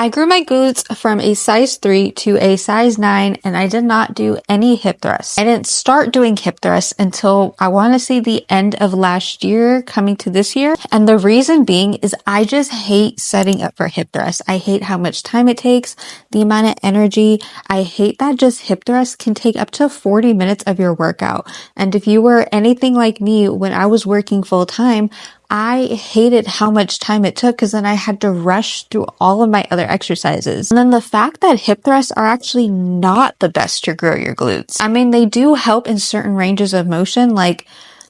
I grew my glutes from a size 3 to a size 9, and I did not do any hip thrusts. I didn't start doing hip thrusts until I want to say the end of last year coming to this year. And the reason being is I just hate setting up for hip thrusts. I hate how much time it takes, the amount of energy. I hate that just hip thrusts can take up to 40 minutes of your workout. And if you were anything like me when I was working full time, I hated how much time it took because then I had to rush through all of my other exercises. And then the fact that hip thrusts are actually not the best to grow your glutes. I mean, they do help in certain ranges of motion, like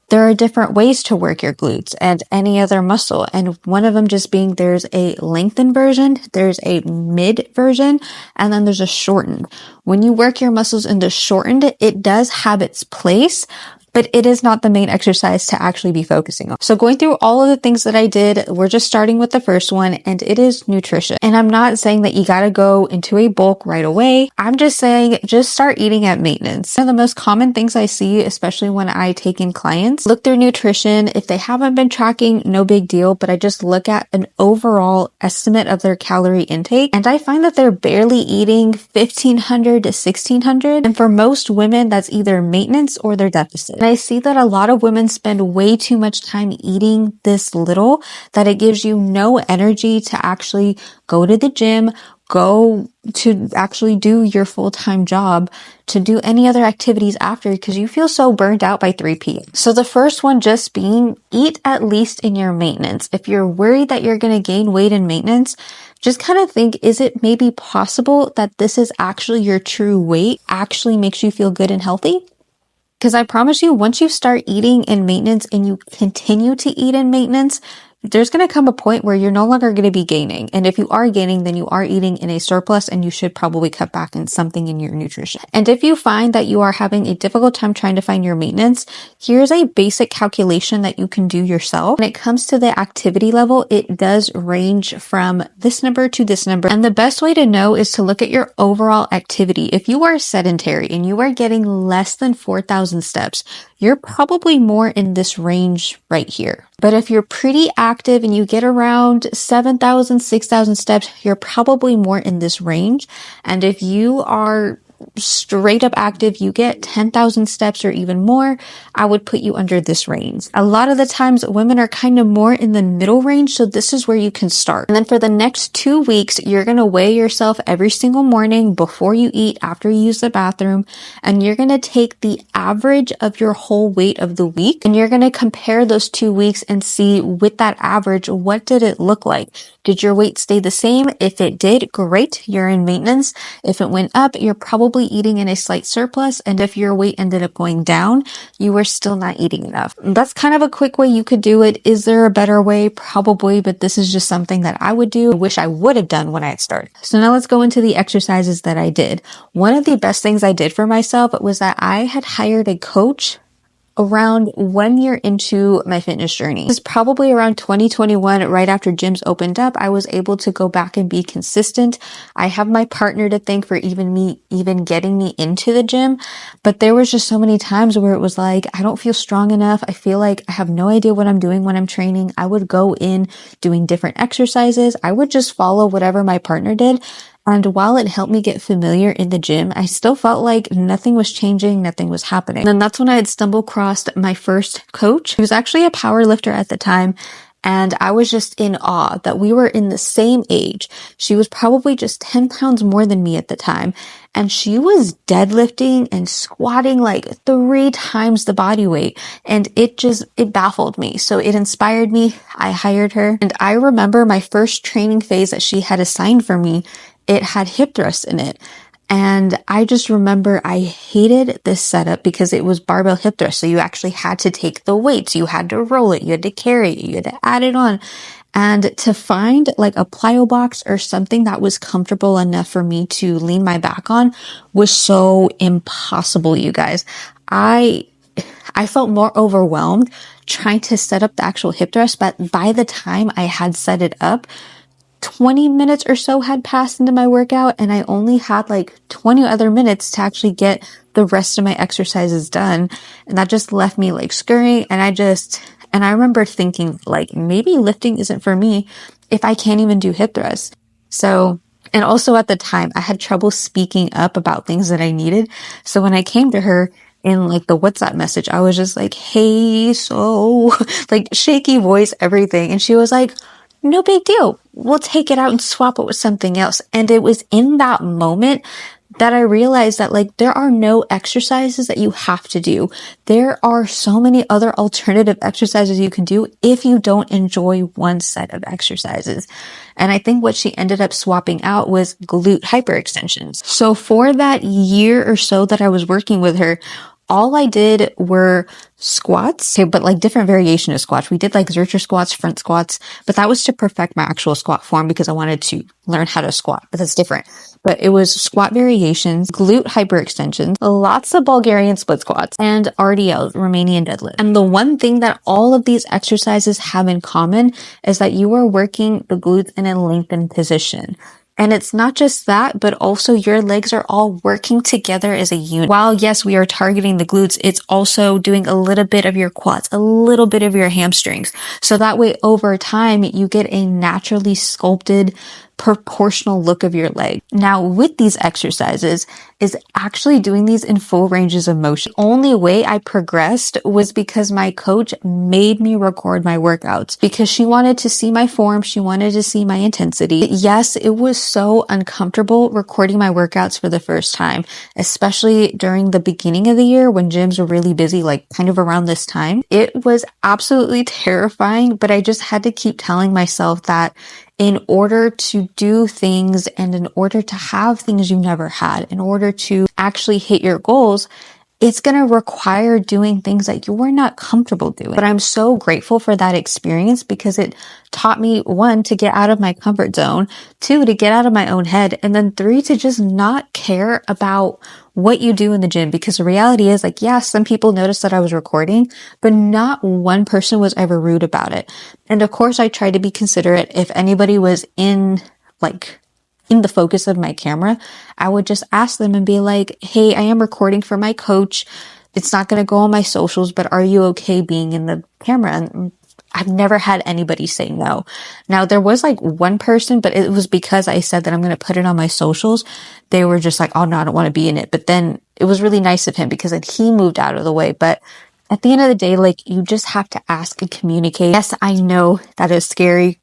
there are different ways to work your glutes and any other muscle. And one of them just being there's a lengthened version, there's a mid version, and then there's a shortened. When you work your muscles in the shortened, it does have its place, but it is not the main exercise to actually be focusing on. So going through all of the things that I did, we're just starting with the first one, and it is nutrition. And I'm not saying that you gotta go into a bulk right away. I'm just saying just start eating at maintenance. One of the most common things I see, especially when I take in clients, look through nutrition. If they haven't been tracking, no big deal, but I just look at an overall estimate of their calorie intake, and I find that they're barely eating 1,500 to 1,600. And for most women, that's either maintenance or their deficit. And I see that a lot of women spend way too much time eating this little that it gives you no energy to actually go to the gym, go to actually do your full-time job, to do any other activities after because you feel so burnt out by 3 p.m. So the first one just being eat at least in your maintenance. If you're worried that you're going to gain weight in maintenance, just kind of think, is it maybe possible that this is actually your true weight, actually makes you feel good and healthy? Because I promise you, once you start eating in maintenance and you continue to eat in maintenance, there's going to come a point where you're no longer going to be gaining. And if you are gaining, then you are eating in a surplus and you should probably cut back in something in your nutrition. And if you find that you are having a difficult time trying to find your maintenance, here's a basic calculation that you can do yourself. When it comes to the activity level, it does range from this number to this number. And the best way to know is to look at your overall activity. If you are sedentary and you are getting less than 4,000 steps, you're probably more in this range right here. But if you're pretty active and you get around 7,000, 6,000 steps, you're probably more in this range. And if you are straight up active, you get 10,000 steps or even more, I would put you under this range. A lot of the times women are kind of more in the middle range, so this is where you can start. And then for the next 2 weeks, you're going to weigh yourself every single morning before you eat, after you use the bathroom, and you're going to take the average of your whole weight of the week, and you're going to compare those 2 weeks and see with that average, what did it look like? Did your weight stay the same? If it did, great, you're in maintenance. If it went up, you're probably eating in a slight surplus. And if your weight ended up going down, you were still not eating enough. That's kind of a quick way you could do it. Is there a better way? Probably, but this is just something that I would do. I wish I would have done when I had started. So now let's go into the exercises that I did. One of the best things I did for myself was that I had hired a coach around 1 year into my fitness journey. This is probably around 2021, right after gyms opened up. I was able to go back and be consistent. I have my partner to thank for even getting me into the gym. But there was just so many times where it was like, I don't feel strong enough. I feel like I have no idea what I'm doing when I'm training. I would go in doing different exercises. I would just follow whatever my partner did. And while it helped me get familiar in the gym, I still felt like nothing was changing, nothing was happening. And then that's when I had stumbled across my first coach. He was actually a power lifter at the time. And I was just in awe that we were in the same age. She was probably just 10 pounds more than me at the time. And she was deadlifting and squatting like 3 times the body weight. And it baffled me. So it inspired me. I hired her. And I remember my first training phase that she had assigned for me, it had hip thrusts in it. And I just remember I hated this setup because it was barbell hip thrust. So you actually had to take the weights, you had to roll it, you had to carry it, you had to add it on. And to find like a plyo box or something that was comfortable enough for me to lean my back on was so impossible, you guys. I felt more overwhelmed trying to set up the actual hip thrust, but by the time I had set it up, 20 minutes or so had passed into my workout, and I only had like 20 other minutes to actually get the rest of my exercises done. And that just left me like scurrying. And I remember thinking like, maybe lifting isn't for me if I can't even do hip thrusts. So And also at the time, I had trouble speaking up about things that I needed. So when I came to her in like the WhatsApp message, I was just like, hey, so like shaky voice, everything. And she was like, no big deal. We'll take it out and swap it with something else. And it was in that moment that I realized that like there are no exercises that you have to do. There are so many other alternative exercises you can do if you don't enjoy one set of exercises. And I think what she ended up swapping out was glute hyperextensions. So for that year or so that I was working with her, all I did were squats, okay, but like different variation of squats. We did like Zercher squats, front squats, but that was to perfect my actual squat form because I wanted to learn how to squat, but that's different. But it was squat variations, glute hyperextensions, lots of Bulgarian split squats, and RDLs, Romanian deadlift. And the one thing that all of these exercises have in common is that you are working the glutes in a lengthened position. And it's not just that, but also your legs are all working together as a unit. While yes, we are targeting the glutes, it's also doing a little bit of your quads, a little bit of your hamstrings. So that way over time, you get a naturally sculpted, proportional look of your leg. Now with these exercises is actually doing these in full ranges of motion. The only way I progressed was because my coach made me record my workouts because she wanted to see my form. She wanted to see my intensity. Yes, it was so uncomfortable recording my workouts for the first time, especially during the beginning of the year when gyms were really busy, like kind of around this time. It was absolutely terrifying, but I just had to keep telling myself that in order to do things and in order to have things you never had, in order to actually hit your goals, it's going to require doing things that you were not comfortable doing. But I'm so grateful for that experience because it taught me, one, to get out of my comfort zone, two, to get out of my own head, and then three, to just not care about what you do in the gym. Because the reality is like, yeah, some people noticed that I was recording, but not one person was ever rude about it. And of course, I tried to be considerate. If anybody was in the focus of my camera, I would just ask them and be like, hey, I am recording for my coach. It's not going to go on my socials, but are you okay being in the camera? And I've never had anybody say no. Now there was like one person, but it was because I said that I'm going to put it on my socials. They were just like, oh no, I don't want to be in it. But then it was really nice of him because then he moved out of the way. But at the end of the day, like you just have to ask and communicate. Yes, I know that is scary.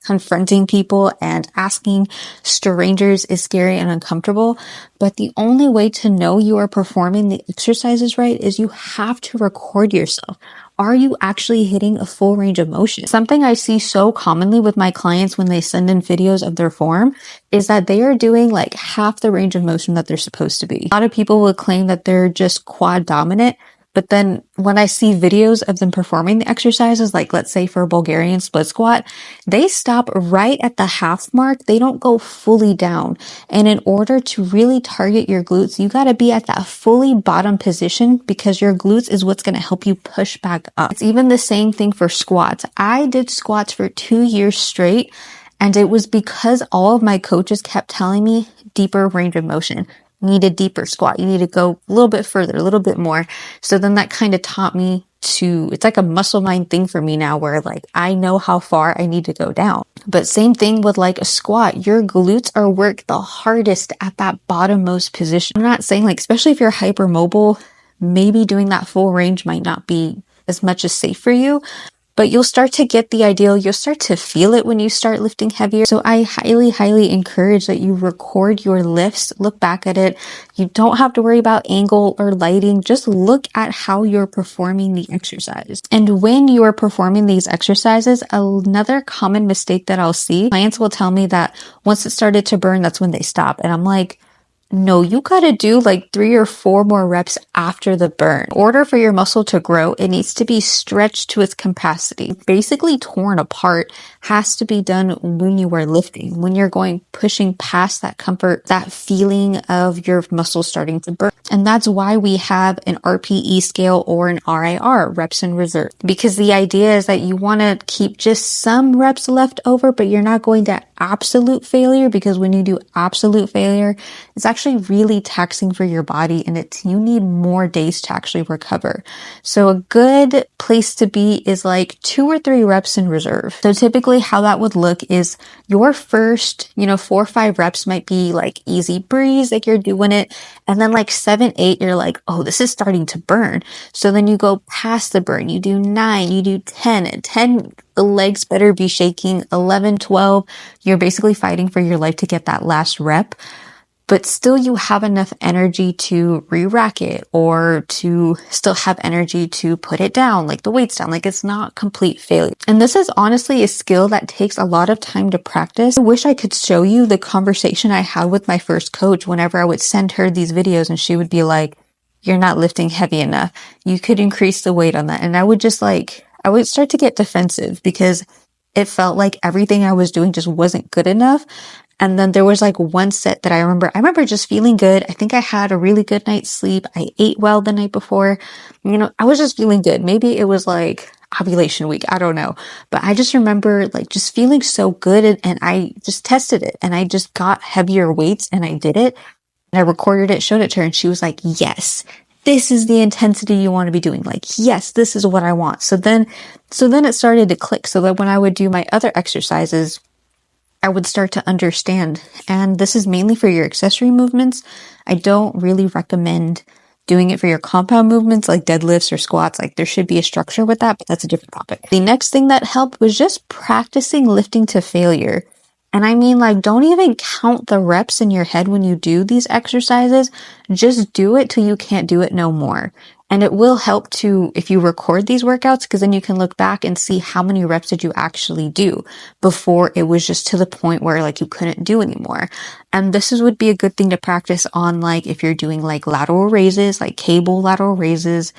Confronting people and asking strangers is scary and uncomfortable, but the only way to know you are performing the exercises right is you have to record yourself. Are you actually hitting a full range of motion? Something I see so commonly with my clients when they send in videos of their form is that they are doing like half the range of motion that they're supposed to be. A lot of people will claim that they're just quad dominant. But then when I see videos of them performing the exercises, like let's say for a Bulgarian split squat, they stop right at the half mark. They don't go fully down. And in order to really target your glutes, you got to be at that fully bottom position because your glutes is what's going to help you push back up. It's even the same thing for squats. I did squats for 2 years straight, and it was because all of my coaches kept telling me deeper range of motion. You need a deeper squat. You need to go a little bit further, a little bit more. So then that kind of taught me it's like a muscle mind thing for me now where like I know how far I need to go down. But same thing with like a squat. Your glutes are worked the hardest at that bottommost position. I'm not saying like, especially if you're hypermobile, maybe doing that full range might not be as much as safe for you. But you'll start to get the idea. You'll start to feel it when you start lifting heavier. So I highly, highly encourage that you record your lifts, look back at it. You don't have to worry about angle or lighting. Just look at how you're performing the exercise. And when you are performing these exercises, another common mistake that I'll see, clients will tell me that once it started to burn, that's when they stop. And I'm like, no, you gotta do like 3 or 4 more reps after the burn. In order for your muscle to grow, it needs to be stretched to its capacity. Basically torn apart has to be done when you are lifting, when you're pushing past that comfort, that feeling of your muscles starting to burn. And that's why we have an RPE scale or an RIR, reps in reserve. Because the idea is that you wanna keep just some reps left over, but you're not going to absolute failure, because when you do absolute failure, it's actually actually really taxing for your body, and you need more days to actually recover. So a good place to be is like 2 or 3 reps in reserve. So typically how that would look is your first, 4 or 5 reps might be like easy breeze, like you're doing it. And then like 7, 8, you're like, oh, this is starting to burn. So then you go past the burn. You do 9, you do 10, and 10, the legs better be shaking. 11, 12, you're basically fighting for your life to get that last rep. But still you have enough energy to re-rack it, or to still have energy to put it down, like the weight's down, like it's not complete failure. And this is honestly a skill that takes a lot of time to practice. I wish I could show you the conversation I had with my first coach whenever I would send her these videos, and she would be like, you're not lifting heavy enough. You could increase the weight on that. And I would start to get defensive because it felt like everything I was doing just wasn't good enough. And then there was like one set that I remember just feeling good. I think I had a really good night's sleep. I ate well the night before. I was just feeling good. Maybe it was like ovulation week. I don't know. But I just remember like just feeling so good, and I just tested it, and I just got heavier weights and I did it, and I recorded it, showed it to her, and she was like, yes, this is the intensity you want to be doing. Like, yes, this is what I want. So then it started to click, so that when I would do my other exercises, I would start to understand. And this is mainly for your accessory movements. I don't really recommend doing it for your compound movements like deadlifts or squats. Like, there should be a structure with that, but that's a different topic. The next thing that helped was just practicing lifting to failure. And I mean, like, don't even count the reps in your head when you do these exercises. Just do it till you can't do it no more. And it will help to, if you record these workouts, because then you can look back and see how many reps did you actually do before it was just to the point where like you couldn't do anymore. And would be a good thing to practice on, like, if you're doing like lateral raises, like cable lateral raises,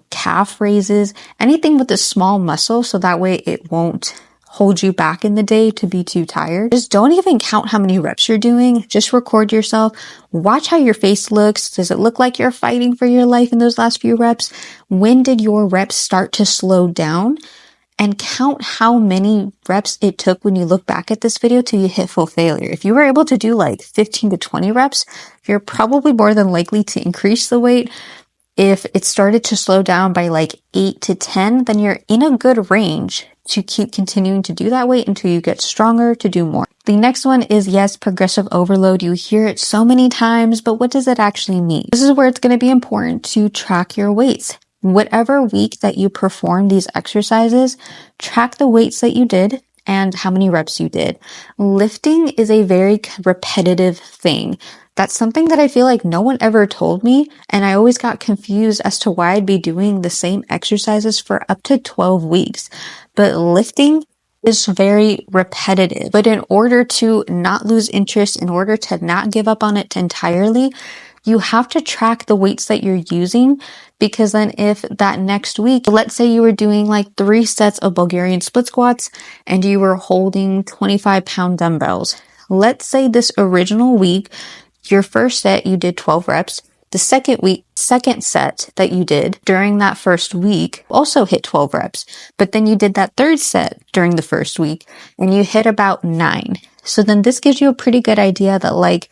calf raises, anything with a small muscle. So that way it won't hold you back in the day to be too tired. Just don't even count how many reps you're doing. Just record yourself. Watch how your face looks. Does it look like you're fighting for your life in those last few reps? When did your reps start to slow down? And count how many reps it took when you look back at this video till you hit full failure. If you were able to do like 15 to 20 reps, you're probably more than likely to increase the weight. If it started to slow down by like 8 to 10, then you're in a good range to keep continuing to do that weight until you get stronger to do more. The next one is, yes, progressive overload. You hear it so many times, but what does it actually mean? This is where it's going to be important to track your weights. Whatever week that you perform these exercises, track the weights that you did and how many reps you did. Lifting is a very repetitive thing. That's something that I feel like no one ever told me, and I always got confused as to why I'd be doing the same exercises for up to 12 weeks. But lifting is very repetitive. But in order to not lose interest, in order to not give up on it entirely, you have to track the weights that you're using, because then if that next week, let's say you were doing like 3 sets of Bulgarian split squats and you were holding 25-pound dumbbells. Let's say this original week, your first set, you did 12 reps. The second set that you did during that first week also hit 12 reps. But then you did that third set during the first week and you hit about 9. So then this gives you a pretty good idea that, like,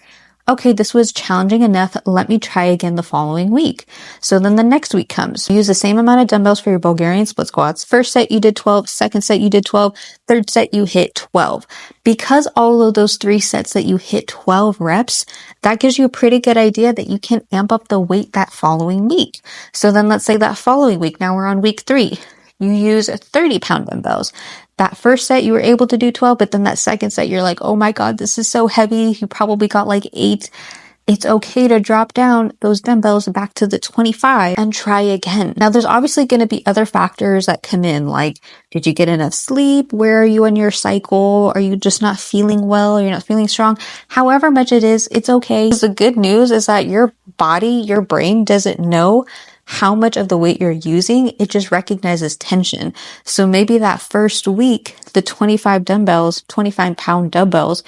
okay, this was challenging enough. Let me try again the following week. So then the next week comes. You use the same amount of dumbbells for your Bulgarian split squats. First set you did 12, second set you did 12, third set you hit 12. Because all of those 3 sets that you hit 12 reps, that gives you a pretty good idea that you can amp up the weight that following week. So then let's say that following week, now we're on week 3. You use 30-pound dumbbells. That first set, you were able to do 12, but then that second set, you're like, oh my God, this is so heavy. You probably got like 8. It's okay to drop down those dumbbells back to the 25 and try again. Now, there's obviously going to be other factors that come in, like, did you get enough sleep? Where are you in your cycle? Are you just not feeling well? Or you're not feeling strong? However much it is, it's okay. The good news is that your body, your brain doesn't know how much of the weight you're using. It just recognizes tension. So maybe that first week, the 25-pound dumbbells,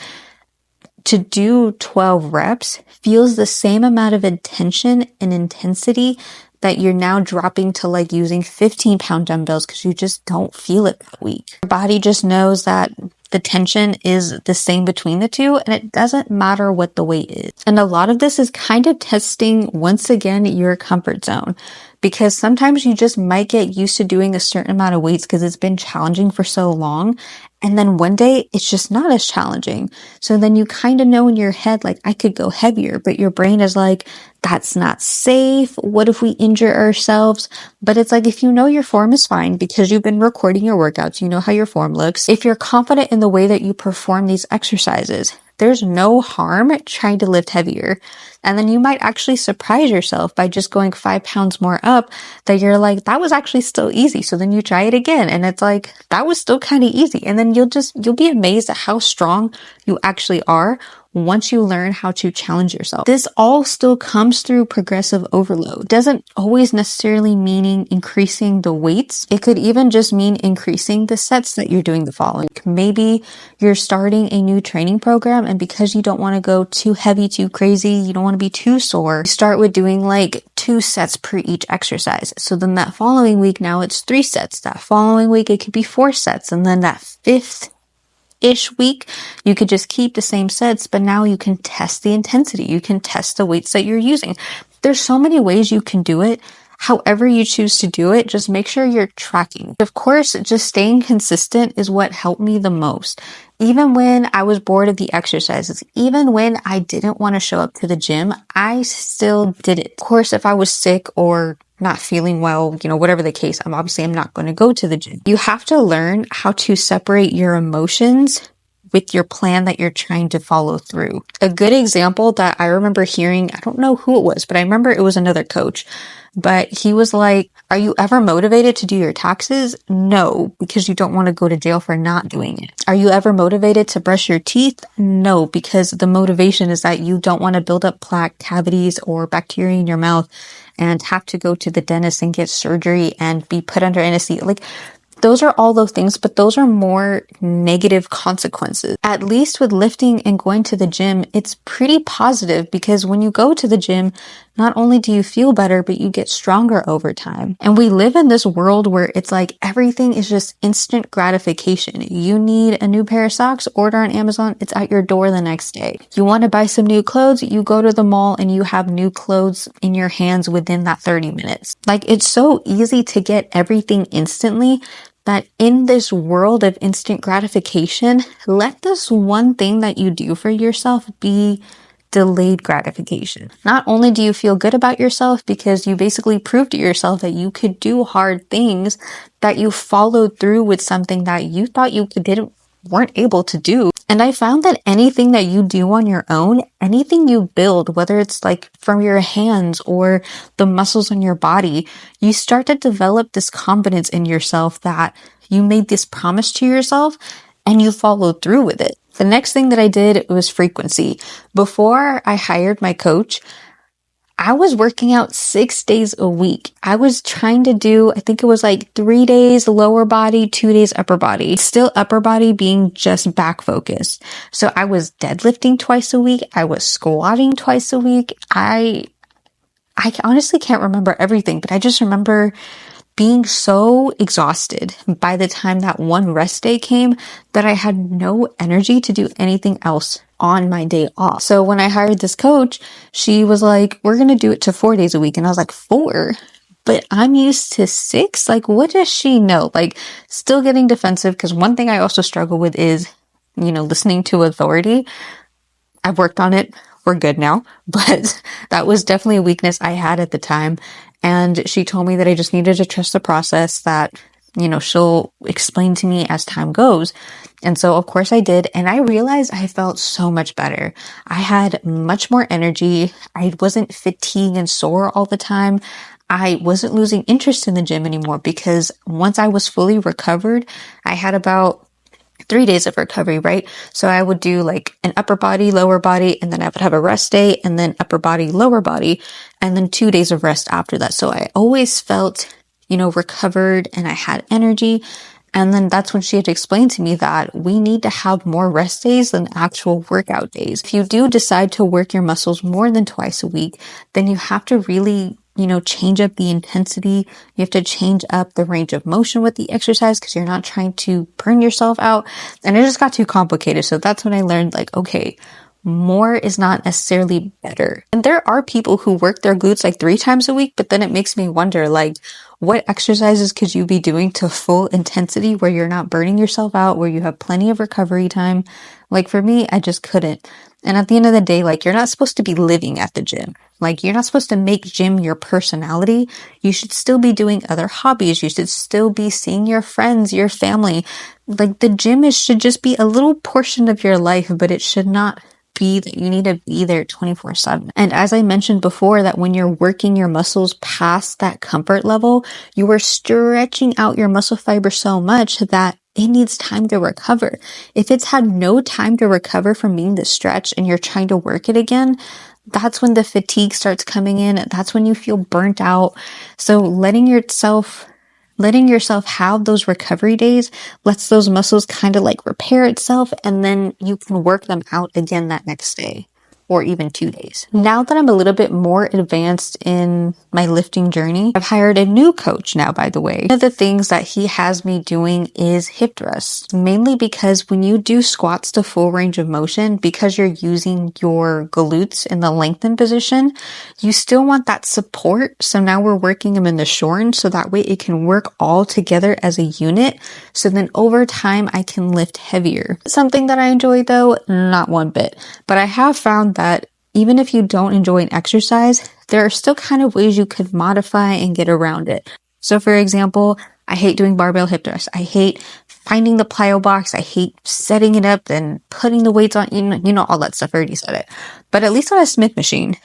to do 12 reps feels the same amount of intention and intensity that you're now dropping to like using 15-pound dumbbells, because you just don't feel it that week. Your body just knows that the tension is the same between the two, and it doesn't matter what the weight is. And a lot of this is kind of testing, once again, your comfort zone, because sometimes you just might get used to doing a certain amount of weights because it's been challenging for so long. And then one day it's just not as challenging. So then you kind of know in your head, like, I could go heavier, but your brain is like, that's not safe. What if we injure ourselves? But it's like, if you know your form is fine because you've been recording your workouts, you know how your form looks. If you're confident in the way that you perform these exercises, there's no harm trying to lift heavier. And then you might actually surprise yourself by just going 5 pounds more up, that you're like, that was actually still easy. So then you try it again and it's like, that was still kind of easy. And then you'll be amazed at how strong you actually are once you learn how to challenge yourself. This all still comes through progressive overload. It doesn't always necessarily mean increasing the weights. It could even just mean increasing the sets that you're doing the following. Maybe you're starting a new training program, and because you don't want to go too heavy, too crazy, you don't want to be too sore, you start with doing like 2 sets per each exercise. So then that following week, now it's 3 sets. That following week, it could be 4 sets. And then that 5th-ish week, you could just keep the same sets, but now you can test the intensity. You can test the weights that you're using. There's so many ways you can do it. However you choose to do it, just make sure you're tracking. Of course, just staying consistent is what helped me the most. Even when I was bored of the exercises, even when I didn't want to show up to the gym, I still did it. Of course, if I was sick or not feeling well, whatever the case, I'm not going to go to the gym. You have to learn how to separate your emotions with your plan that you're trying to follow through. A good example that I remember hearing, I don't know who it was, but I remember it was another coach, but he was like, are you ever motivated to do your taxes? No, because you don't want to go to jail for not doing it. Are you ever motivated to brush your teeth? No, because the motivation is that you don't want to build up plaque, cavities, or bacteria in your mouth and have to go to the dentist and get surgery and be put under anesthesia. Like, those are all those things, but those are more negative consequences. At least with lifting and going to the gym, it's pretty positive, because when you go to the gym, not only do you feel better, but you get stronger over time. And we live in this world where it's like everything is just instant gratification. You need a new pair of socks, order on Amazon, it's at your door the next day. You want to buy some new clothes, you go to the mall and you have new clothes in your hands within that 30 minutes. Like, it's so easy to get everything instantly, that in this world of instant gratification, let this one thing that you do for yourself be delayed gratification. Not only do you feel good about yourself because you basically proved to yourself that you could do hard things, that you followed through with something that you thought you weren't able to do. And I found that anything that you do on your own, anything you build, whether it's like from your hands or the muscles on your body, you start to develop this confidence in yourself that you made this promise to yourself and you followed through with it. The next thing that I did was frequency. Before I hired my coach, I was working out 6 days a week. I was trying to do, I think it was like 3 days lower body, 2 days upper body. Still upper body being just back focused. So I was deadlifting twice a week. I was squatting twice a week. I honestly can't remember everything, but I just remember being so exhausted by the time that one rest day came that I had no energy to do anything else on my day off. So when I hired this coach, she was like, we're going to do it to 4 days a week. And I was like, 4? But I'm used to 6? Like, what does she know? Like, still getting defensive, because one thing I also struggle with is, listening to authority. I've worked on it. We're good now. But that was definitely a weakness I had at the time. And she told me that I just needed to trust the process, that, she'll explain to me as time goes. And so, of course, I did. And I realized I felt so much better. I had much more energy. I wasn't fatigued and sore all the time. I wasn't losing interest in the gym anymore, because once I was fully recovered, I had about 3 days of recovery, right? So I would do like an upper body, lower body, and then I would have a rest day, and then upper body, lower body, and then 2 days of rest after that. So I always felt, recovered, and I had energy. And then that's when she had explained to me that we need to have more rest days than actual workout days. If you do decide to work your muscles more than twice a week, then you have to really change up the intensity. You have to change up the range of motion with the exercise because you're not trying to burn yourself out. And it just got too complicated. So that's when I learned like, okay, more is not necessarily better. And there are people who work their glutes like 3 times a week, but then it makes me wonder, like, what exercises could you be doing to full intensity where you're not burning yourself out, where you have plenty of recovery time? Like for me, I just couldn't. And at the end of the day, like, you're not supposed to be living at the gym. Like, you're not supposed to make gym your personality. You should still be doing other hobbies. You should still be seeing your friends, your family. Like, the gym should just be a little portion of your life, but it should not be that you need to be there 24/7. And as I mentioned before, that when you're working your muscles past that comfort level, you are stretching out your muscle fiber so much that it needs time to recover. If it's had no time to recover from being the stretch and you're trying to work it again, that's when the fatigue starts coming in. That's when you feel burnt out. So letting yourself have those recovery days lets those muscles kind of like repair itself, and then you can work them out again that next day or even 2 days. Now that I'm a little bit more advanced in my lifting journey, I've hired a new coach now, by the way. One of the things that he has me doing is hip thrusts, mainly because when you do squats to full range of motion, because you're using your glutes in the lengthened position, you still want that support. So now we're working them in the shortened so that way it can work all together as a unit. So then over time, I can lift heavier. Something that I enjoy though, not one bit, but I have found that even if you don't enjoy an exercise, there are still kind of ways you could modify and get around it. So for example, I hate doing barbell hip thrusts. I hate finding the plyo box. I hate setting it up and putting the weights on, all that stuff. I already said it. But at least on a Smith machine,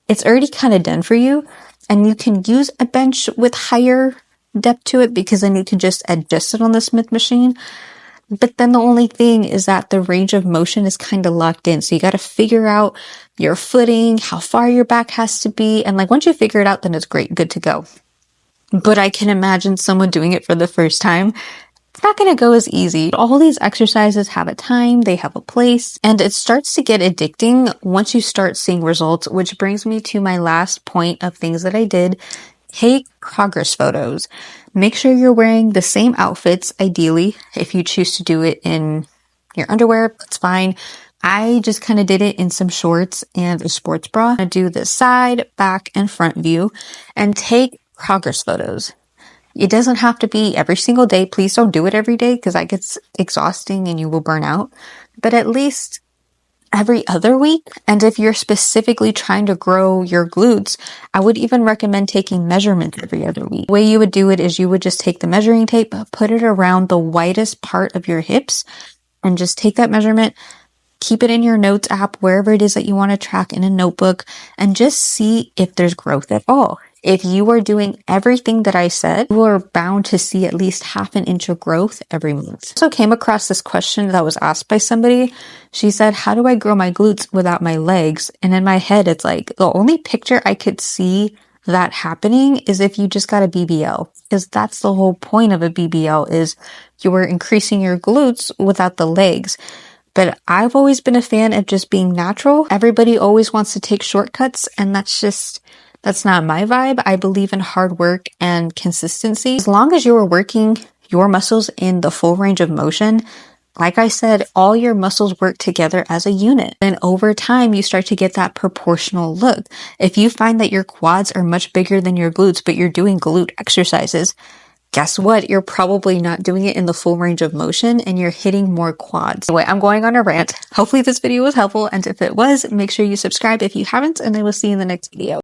it's already kind of done for you. And you can use a bench with higher depth to it because then you can just adjust it on the Smith machine. But then the only thing is that the range of motion is kind of locked in. So you got to figure out your footing, how far your back has to be. And like once you figure it out, then it's great, good to go. But I can imagine someone doing it for the first time. It's not going to go as easy. All these exercises have a time, they have a place, and it starts to get addicting once you start seeing results, which brings me to my last point of things that I did. Take progress photos. Make sure you're wearing the same outfits, ideally. If you choose to do it in your underwear, that's fine. I just kind of did it in some shorts and a sports bra. I do the side, back, and front view and take progress photos. It doesn't have to be every single day. Please don't do it every day because that gets exhausting and you will burn out. But at least every other week. And if you're specifically trying to grow your glutes, I would even recommend taking measurements every other week. The way you would do it is you would just take the measuring tape, put it around the widest part of your hips, and just take that measurement, keep it in your notes app, wherever it is that you want to track in a notebook, and just see if there's growth at all. If you are doing everything that I said, you are bound to see at least half an inch of growth every month. I also came across this question that was asked by somebody. She said, how do I grow my glutes without my legs? And in my head, it's like the only picture I could see that happening is if you just got a BBL, because that's the whole point of a BBL is you are increasing your glutes without the legs. But I've always been a fan of just being natural. Everybody always wants to take shortcuts, and that's not my vibe. I believe in hard work and consistency. As long as you are working your muscles in the full range of motion, like I said, all your muscles work together as a unit. And over time, you start to get that proportional look. If you find that your quads are much bigger than your glutes, but you're doing glute exercises, guess what? You're probably not doing it in the full range of motion and you're hitting more quads. Anyway, I'm going on a rant. Hopefully this video was helpful. And if it was, make sure you subscribe if you haven't, and I will see you in the next video.